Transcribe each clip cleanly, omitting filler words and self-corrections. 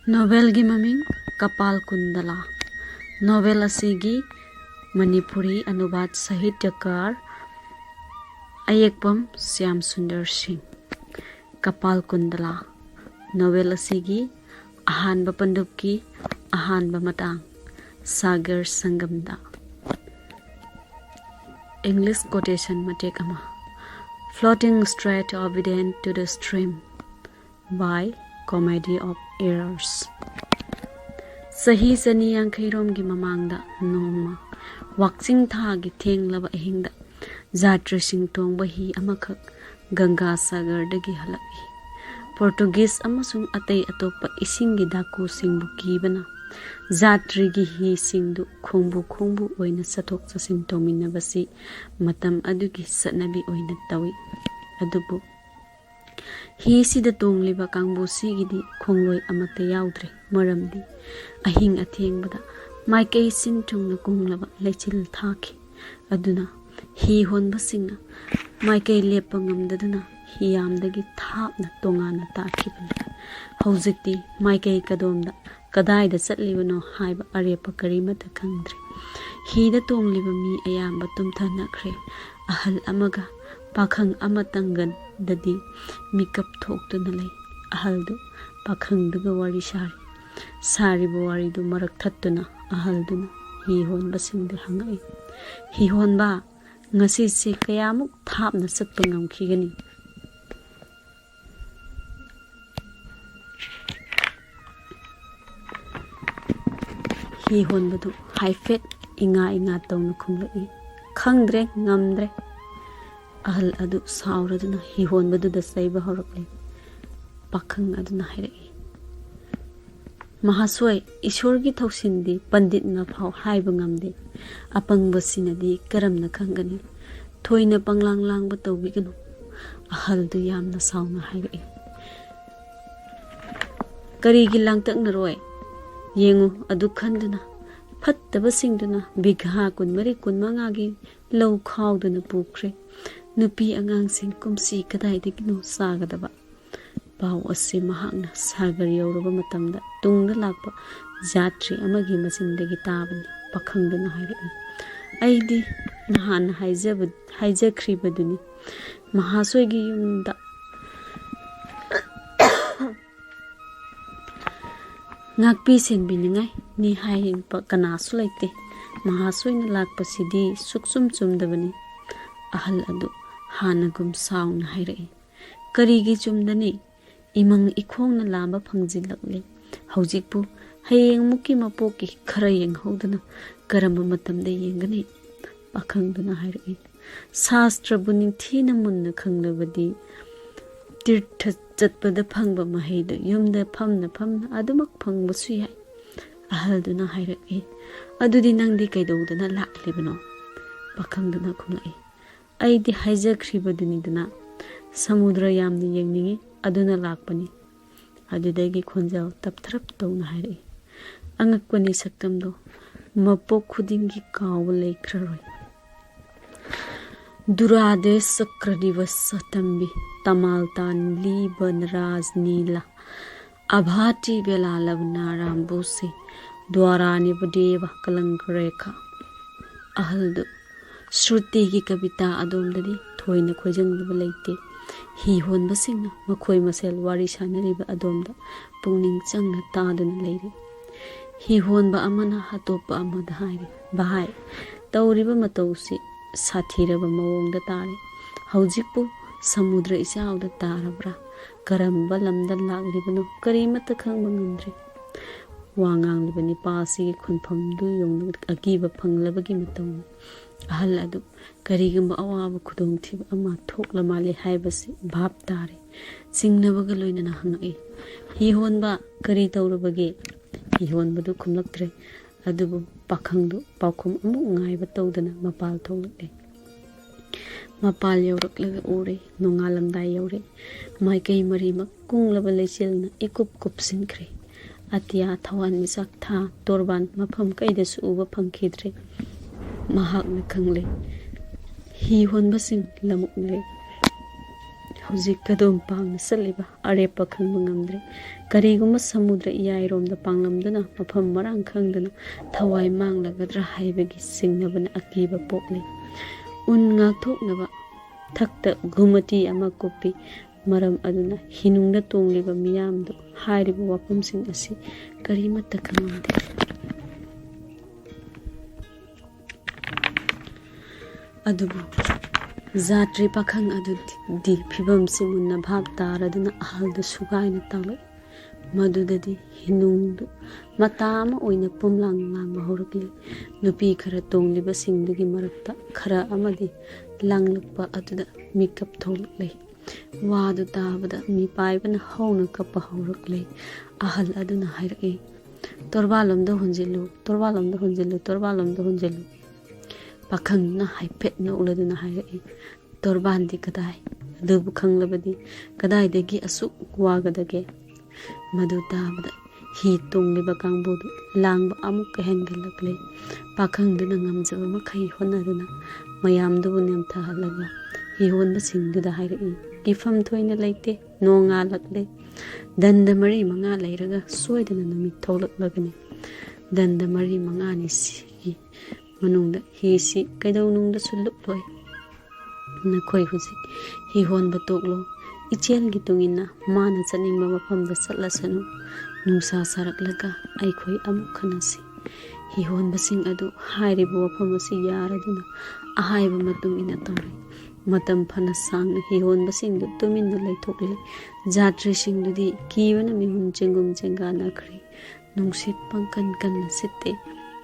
Novel gi maming Kapalkundala. Novel asigi Manipuri Anubat Sahityakar Ayekpam Shyamsundersingh. Kapalkundala. Novel asigi Ahanba Pandupki Ahanba Matang Sagar Sangamda. English quotation matek ama. Floating straight obedient to the stream by Comedy of Errors. Sahi sani yankairom gi mamangda noma wakching tha gi thenglaba ahingda jatra sing tongba hi amakak Ganga Sagar dagi halaki. Portuguese amasung atay atopa ising gi daku singbu kibana jatri gi hi singdu khongbu oina satok sasin tongminabasi matam adugi satnabi oina tawi adubu hi sida tongliba kangbu sigidi khongloi amate yaudre maramdi ahing athengbada maikei sintungna kunglaba lechil thaki aduna hi honba singna maikei lepa ngamdaduna hi yamdagi thapna tongana takhibani haujikti maikei kadomda kadaida chatlibano haiba arepa karimata khangdre hida tongliba mi ayamba tumthanakre ahal amaga pakhang amatangan dadi mikap thoktuna lay ahaldu pakhangduga wari sari bo wari du marak thattuna ahalduna hi honba singde hangai hi honba ngasi se kayamuk thapna satpa ngamkhigani hi honbadu haifet inga tawna khumlai khangdre ngamdre ahal adu sauraduna hi honbadu da saiba horakle pakhang aduna hairai mahasoi ishorgi thausindi pandit na phau haiba ngamde apangba sinadi karamna khangani thoina panglang ba tawbiganu ahal du yamna sauna hairai karigi langtak na roi yengu adu khanduna fattaba singduna bigha kunmari kunmangagi lau khawduna pukre nupi angang sing kumsi kadai digno sagadaba pau ase mahakna sagar yawraba matamda tungda lakpa jatri amagi masindagi tabani pakhangduna hairai aidi nahan haijakribaduni mahasoigi yumda ngakpi senbiningai ni hain pa kanasu laite mahasoina lakpasidi suksum chumdabani ahal adu hanagum sauna hairai karigi chumdani imang ikhongna lamba phangjilakle haujikpu hayeng muki mapoki khara yenghodana karamba matamda yengani pakhangduna hairai shastra buning thina munna khanglabadi tirtha chatpada phangba mahaidu yumda phamna adumak phangbasu yai ahalduna hairai adudi nangdi kaidodana laklibano pakhangduna khumlai aidi haijakribaduni dana samudra yamni yengningi aduna lakpani adudagi khonjal tapthrap tawna hairai angakpani saktamdo mapok khudingi kaw laikhraroi durade sakra divas satambi tamaltan liban raznila abhati bela lavna rambose dwarani badeva kalankrekha ahaldu shruti gi kavita adomdadi thoina khojangba leite hi honba singna makhoi masel wari sanariba adomda pungning changna taduna leire hi honba amana hatopa amada haire bahai tawriba matausi sathiraba mawongda tare haujikpu samudra isawda tarabra karamba lamda laglibano karimata khangba ngamdre wangang libani pasi khunpham du yong agiba phanglabagi matam ahal adu karigamba awaba khudong thib ama thokla male haibasi bhab tare singnabaga loinana hangai hi honba kari tawrabagi hi honbadu khumlaktre adubu pakhangdu paukhum amu ngaiba tawdana mapal thongle mapal yawraklaga ore nongalamdai yawre maikei marimak kunglaba lechilna ikup kupsinkre atia thawan misak tha torban mafam kaidasu uba phangkhidre mahakna khangle hi honbasing lamukle hꯧzik kadum pang saliba arepa khangba ngamdre kariguma samudra iyairomda panglamduna mafam marang khangduna thawai manglagadra haibagi singnabana akiba pokle un ngakthoknaba thakta gumati ama kopi maram aduna hinungda tongliba miyamdu hairiba wapamsing asi karimata khamde adubu zatri pakhang adudi phibam simunna bhab taraduna ahalda sugaina tale madudadi hinungdu matama oina pumlang ngangba horakle nupi khara tongliba singdugi marakta khara amadi langlakpa aduda mikap tholakle wadu tabada mi paibana hawna kappa horakle ahal aduna hairake torbalomda honjilu pakhangna haipet na uladuna hairake torbandi kadai adubu khanglabadi kadai degi asuk wagadage madu tabada hi tongliba kangbodu langba amuk hengalakle pakhangduna ngamjaba makhai honaduna mayamdubu nemthahalaga hi honba singduda hairake gifam thoina leite nonga lakle danda mari manga leiraga soidana nami tholaklagani danda mari manga ni si manungda hi si kaidonungda suluk loi nakhoi huji hi honba toklo ichel gi tungina mana chaningba mafamda chatlasanu nungsa saraklaga aikhoi amuk khanasi hi honba sing adu hairiba wafam asi yaraduna ahaiba matung ina tawri matam phana sangna hi honba singdu tuminna laithokle jatri singdudi kiwana mihun chengum chenga nakhri nungsit pangkan kanna sitte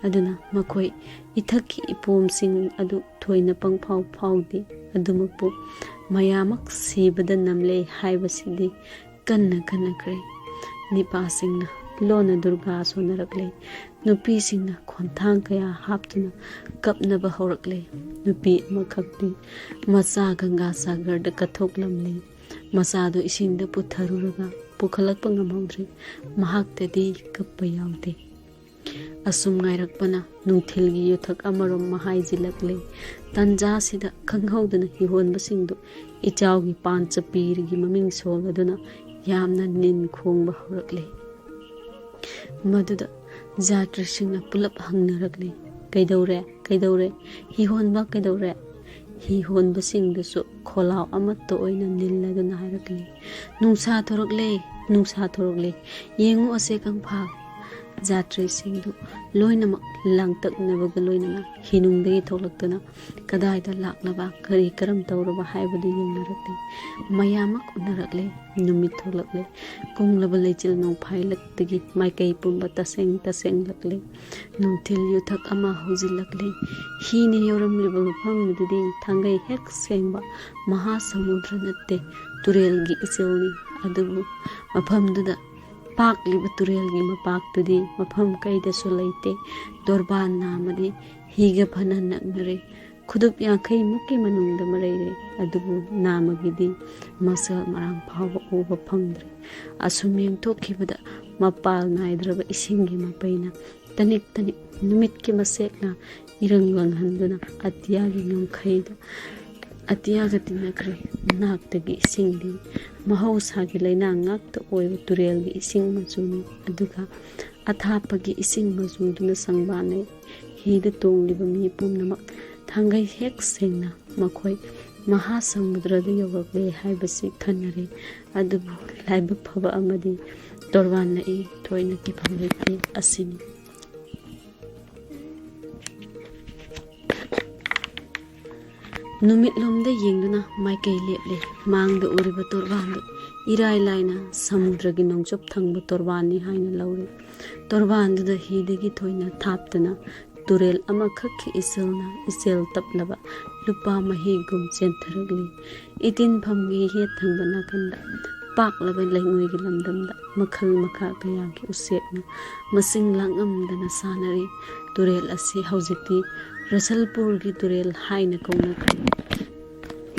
aduna makhoi ithaki ipom sing adu thoina pangphau phaudi adumapu mayamak sibada namle haibasidi kanna kre nipa singna lona durga sonarakle nupi singna khonthang kaya haptuna kapnaba horakle nupi amakhakti macha ganga sagar da kathoklamle masado isingda putharuraga pukhalakpa ngamawdre mahaktadi kappa yawde asum ngairakpana nungthilgi yuthak amarom mahaijilakle tanja sida khanghaudana hihonba singdu ichawgi pancha pirgi maming soladuna yamna nin khongba horakle maduda jatri singna pulap hangnarakle kaidore hihonba kaidore hi honba singdusu kholaw amatta oina nilladuna hairakle nungsa thorokle yengu ase kangpha jatri singdu loinamak langtaknabaga loinana hinungdagi tholaktuna kadaida laklaba kari karam tawraba haibadu yengnarakle mayamak unarakle numit tholakle konglaba lechil nong phailaktagi maikai pumba taseng lakle nungthil yuthak ama hojilakle hine yoramliba mafamdudi thangai hek sengba maha samudra natte turelgi ichilni adubu mafamduda pakliba turelgi mapaktudi mafam kaidasu leite dorban namadi higa phana naknare khudup yankhai mukki manungda maraire adubu namagidi masal marang phawa uba phangdre asumyeng thokhibada mapal naidraba isingi mapaina tanik numit ki masekna iranglang handuna atiyagi ngangkhaida atiyaga tinakre naktagi isingdi mahausagi laina ngakta oiba turelgi ising majuni aduga athapagi ising majuduna sangbane hida tongliba mi pumnamak thangai hek sengna makhoi maha samudrada yogakle haibasi khanare adubu laiba phaba amadi torwanna e thoina ki phamlete asini numit lomda yengduna maikai leple mangda uriba torbandu irai laina samudragi nongchop thangba torbani haina laure torbandu da hidagi thoina thaptana turel ama khakhi isel taplaba lupa mahi gum chentaragli itin phamgi he thangba nakanda paklaba laingoi gi lamdamda makhal makha kaya gi usepna masing langamdana sanari turel asi haujiti rasalpur gi turel haina kauna